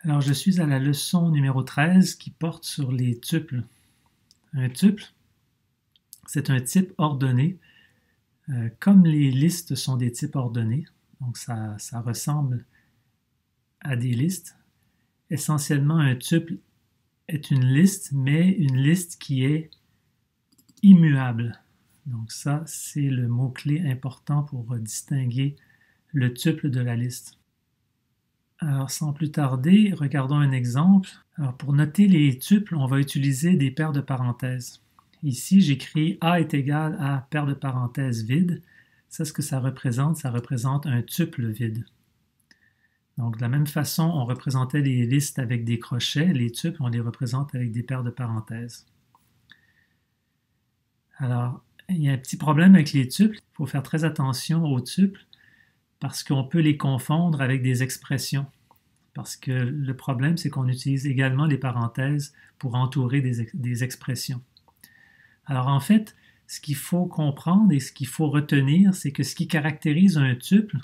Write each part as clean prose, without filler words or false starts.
Alors, je suis à la leçon numéro 13 qui porte sur les tuples. Un tuple, c'est un type ordonné. Comme les listes sont des types ordonnés, donc ça ressemble à des listes. Essentiellement, un tuple est une liste, mais une liste qui est immuable. Donc ça, c'est le mot-clé important pour distinguer le tuple de la liste. Alors, sans plus tarder, regardons un exemple. Alors, pour noter les tuples, on va utiliser des paires de parenthèses. Ici, j'écris A est égal à paire de parenthèses vide. Ça, ce que ça représente un tuple vide. Donc, de la même façon, on représentait les listes avec des crochets. Les tuples, on les représente avec des paires de parenthèses. Alors, il y a un petit problème avec les tuples. Il faut faire très attention aux tuples parce qu'on peut les confondre avec des expressions. Parce que le problème, c'est qu'on utilise également les parenthèses pour entourer des expressions. Alors en fait, ce qu'il faut comprendre et ce qu'il faut retenir, c'est que ce qui caractérise un tuple,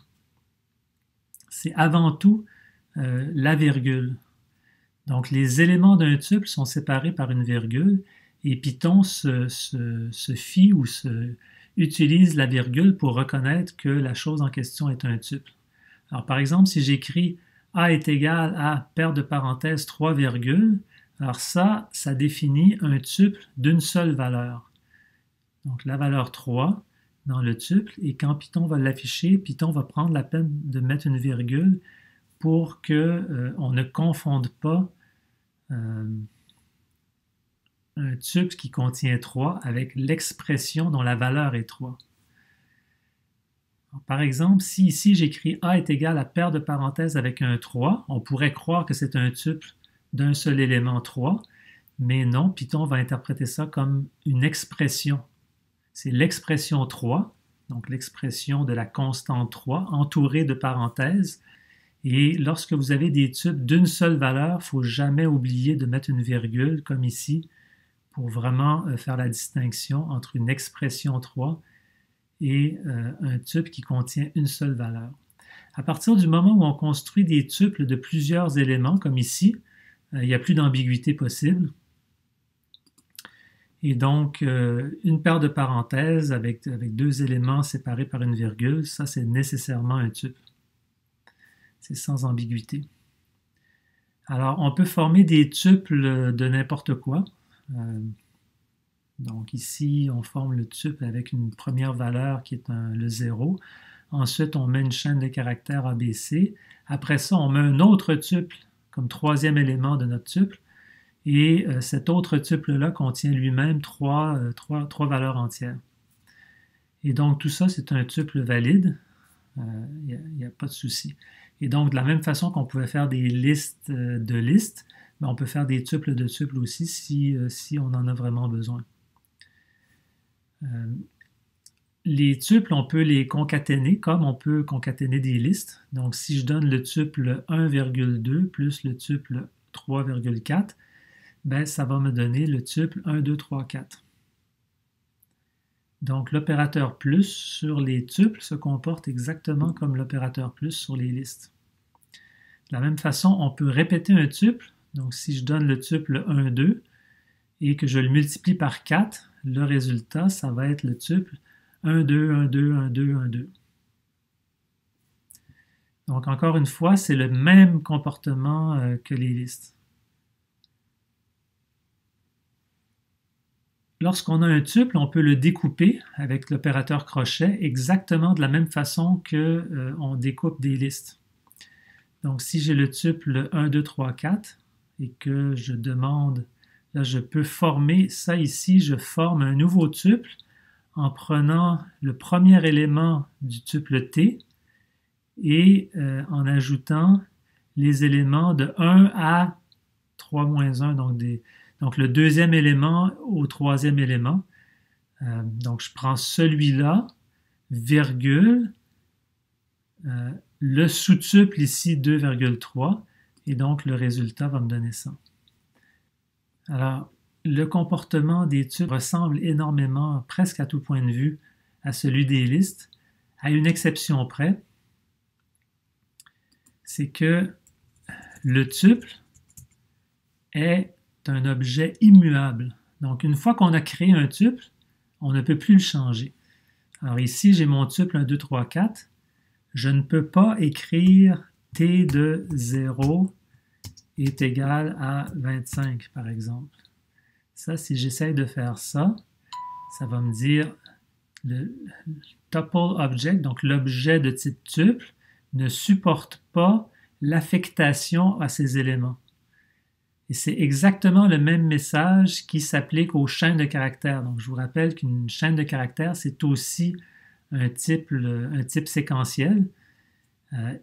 c'est avant tout la virgule. Donc les éléments d'un tuple sont séparés par une virgule et Python se fie ou utilise la virgule pour reconnaître que la chose en question est un tuple. Alors par exemple, si j'écris A est égal à paire de parenthèses 3 virgules, alors ça définit un tuple d'une seule valeur. Donc la valeur 3 dans le tuple, et quand Python va l'afficher, Python va prendre la peine de mettre une virgule pour qu'on ne confonde pas un tuple qui contient 3 avec l'expression dont la valeur est 3. Alors, par exemple, si ici j'écris A est égal à paire de parenthèses avec un 3, on pourrait croire que c'est un tuple d'un seul élément 3, mais non, Python va interpréter ça comme une expression. C'est l'expression 3, donc l'expression de la constante 3, entourée de parenthèses. Et lorsque vous avez des tuples d'une seule valeur, il ne faut jamais oublier de mettre une virgule, comme ici, pour vraiment faire la distinction entre une expression 3 et un tuple qui contient une seule valeur. À partir du moment où on construit des tuples de plusieurs éléments, comme ici, il n'y a plus d'ambiguïté possible. Et donc, une paire de parenthèses avec deux éléments séparés par une virgule, ça c'est nécessairement un tuple. C'est sans ambiguïté. Alors, on peut former des tuples de n'importe quoi. Donc ici, on forme le tuple avec une première valeur qui est le 0. Ensuite, on met une chaîne de caractères ABC. Après ça, on met un autre tuple comme troisième élément de notre tuple. Et cet autre tuple-là contient lui-même trois valeurs entières. Et donc tout ça, c'est un tuple valide. Il n'y a pas de souci. Et donc, de la même façon qu'on pouvait faire des listes de listes, ben, on peut faire des tuples de tuples aussi si on en a vraiment besoin. Les tuples, on peut les concaténer comme on peut concaténer des listes. Donc, si je donne le tuple 1,2 plus le tuple 3,4, ben, ça va me donner le tuple 1, 2, 3, 4. Donc, l'opérateur plus sur les tuples se comporte exactement comme l'opérateur plus sur les listes. De la même façon, on peut répéter un tuple. Donc, si je donne le tuple 1, 2 et que je le multiplie par 4, le résultat, ça va être le tuple 1, 2, 1, 2, 1, 2, 1, 2. Donc, encore une fois, c'est le même comportement que les listes. Lorsqu'on a un tuple, on peut le découper avec l'opérateur crochet exactement de la même façon qu'on découpe des listes. Donc, si j'ai le tuple 1, 2, 3, 4 et que je demande, là, je peux former ça ici, je forme un nouveau tuple en prenant le premier élément du tuple T et en ajoutant les éléments de 1 à 3 moins 1, donc le deuxième élément au troisième élément. Donc je prends celui-là, virgule, le sous-tuple ici 2,3 et donc le résultat va me donner ça. Alors, le comportement des tuples ressemble énormément, presque à tout point de vue, à celui des listes, à une exception près, c'est que le tuple est un objet immuable. Donc, une fois qu'on a créé un tuple, on ne peut plus le changer. Alors ici, j'ai mon tuple 1, 2, 3, 4. Je ne peux pas écrire t de 0 est égal à 25, par exemple. Ça, si j'essaye de faire ça, ça va me dire le tuple object, donc l'objet de type tuple, ne supporte pas l'affectation à ces éléments. Et c'est exactement le même message qui s'applique aux chaînes de caractères. Donc, je vous rappelle qu'une chaîne de caractères, c'est aussi un type séquentiel,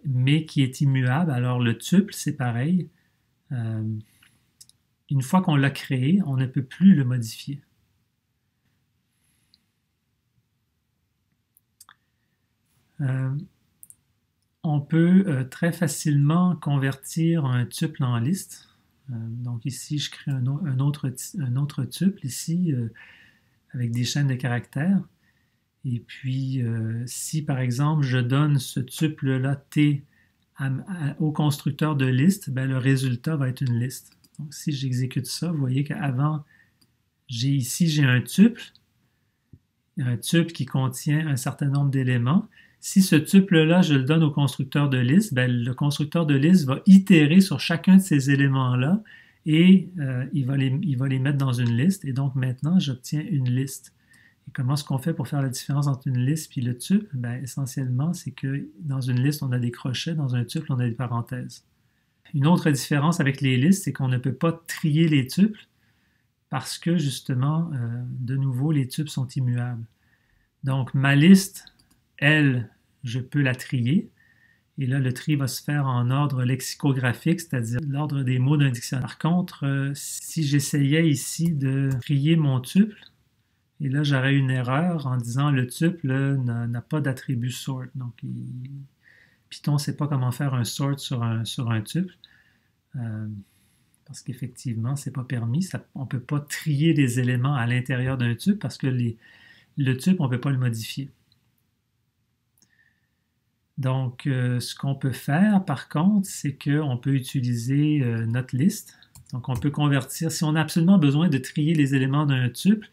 mais qui est immuable. Alors, le tuple, c'est pareil. Une fois qu'on l'a créé, on ne peut plus le modifier. On peut très facilement convertir un tuple en liste. Donc ici, je crée un autre tuple ici avec des chaînes de caractères. Et puis, si par exemple, je donne ce tuple-là T au constructeur de liste, ben, le résultat va être une liste. Donc si j'exécute ça, vous voyez qu'avant, ici j'ai un tuple qui contient un certain nombre d'éléments. Si ce tuple-là, je le donne au constructeur de liste, ben, le constructeur de liste va itérer sur chacun de ces éléments-là et il va les mettre dans une liste. Et donc maintenant, j'obtiens une liste. Et comment est-ce qu'on fait pour faire la différence entre une liste et le tuple? Ben, essentiellement, c'est que dans une liste, on a des crochets, dans un tuple, on a des parenthèses. Une autre différence avec les listes, c'est qu'on ne peut pas trier les tuples parce que justement, de nouveau, les tuples sont immuables. Donc, ma liste, elle, je peux la trier. Et là, le tri va se faire en ordre lexicographique, c'est-à-dire l'ordre des mots d'un dictionnaire. Par contre, si j'essayais ici de trier mon tuple, et là, j'aurais une erreur en disant le tuple n'a pas d'attribut sort. Donc, Python ne sait pas comment faire un sort sur un tuple. Parce qu'effectivement, ce n'est pas permis. On ne peut pas trier les éléments à l'intérieur d'un tuple parce que le tuple, on ne peut pas le modifier. Donc, ce qu'on peut faire, par contre, c'est qu'on peut utiliser notre liste. Donc, on peut convertir, si on a absolument besoin de trier les éléments d'un tuple,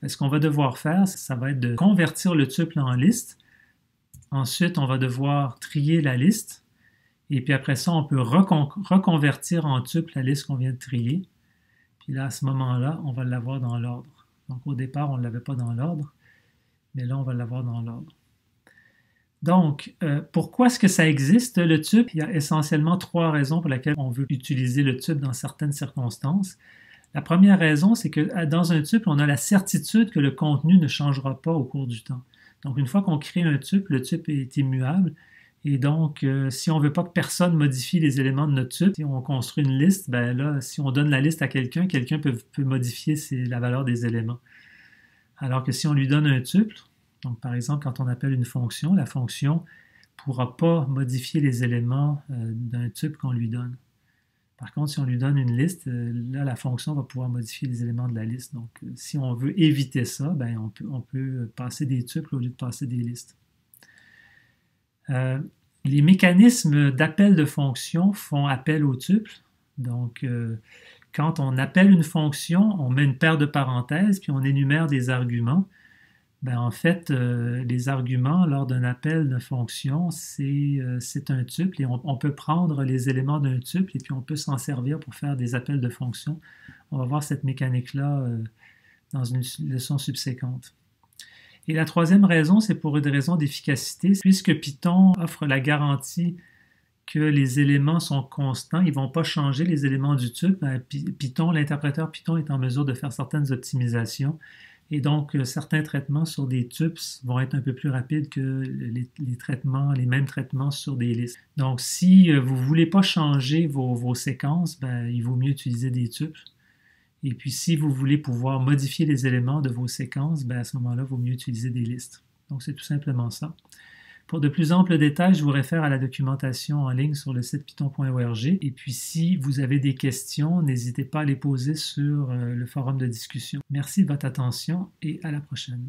ce qu'on va devoir faire, ça va être de convertir le tuple en liste. Ensuite, on va devoir trier la liste. Et puis après ça, on peut reconvertir en tuple la liste qu'on vient de trier. Puis là, à ce moment-là, on va l'avoir dans l'ordre. Donc, au départ, on ne l'avait pas dans l'ordre, mais là, on va l'avoir dans l'ordre. Donc, pourquoi est-ce que ça existe, le tuple? Il y a essentiellement 3 raisons pour lesquelles on veut utiliser le tuple dans certaines circonstances. La première raison, c'est que dans un tuple, on a la certitude que le contenu ne changera pas au cours du temps. Donc, une fois qu'on crée un tuple, le tuple est immuable. Et donc, si on ne veut pas que personne modifie les éléments de notre tuple, si on construit une liste, ben là, si on donne la liste à quelqu'un, quelqu'un peut modifier la valeur des éléments. Alors que si on lui donne un tuple, donc par exemple, quand on appelle une fonction, la fonction ne pourra pas modifier les éléments d'un tuple qu'on lui donne. Par contre, si on lui donne une liste, là, la fonction va pouvoir modifier les éléments de la liste. Donc, si on veut éviter ça, ben, on peut passer des tuples au lieu de passer des listes. Les mécanismes d'appel de fonction font appel aux tuples. Donc, quand on appelle une fonction, on met une paire de parenthèses, puis on énumère des arguments. Ben, en fait, les arguments lors d'un appel de fonction, c'est un tuple et on peut prendre les éléments d'un tuple et puis on peut s'en servir pour faire des appels de fonction. On va voir cette mécanique-là dans une leçon subséquente. Et la troisième raison, c'est pour une raison d'efficacité. Puisque Python offre la garantie que les éléments sont constants, ils ne vont pas changer les éléments du tuple. L'interpréteur Python est en mesure de faire certaines optimisations. Et donc, certains traitements sur des tuples vont être un peu plus rapides que les mêmes traitements sur des listes. Donc, si vous ne voulez pas changer vos séquences, ben, il vaut mieux utiliser des tuples. Et puis, si vous voulez pouvoir modifier les éléments de vos séquences, ben, à ce moment-là, il vaut mieux utiliser des listes. Donc, c'est tout simplement ça. Pour de plus amples détails, je vous réfère à la documentation en ligne sur le site python.org. Et puis, si vous avez des questions, n'hésitez pas à les poser sur le forum de discussion. Merci de votre attention et à la prochaine.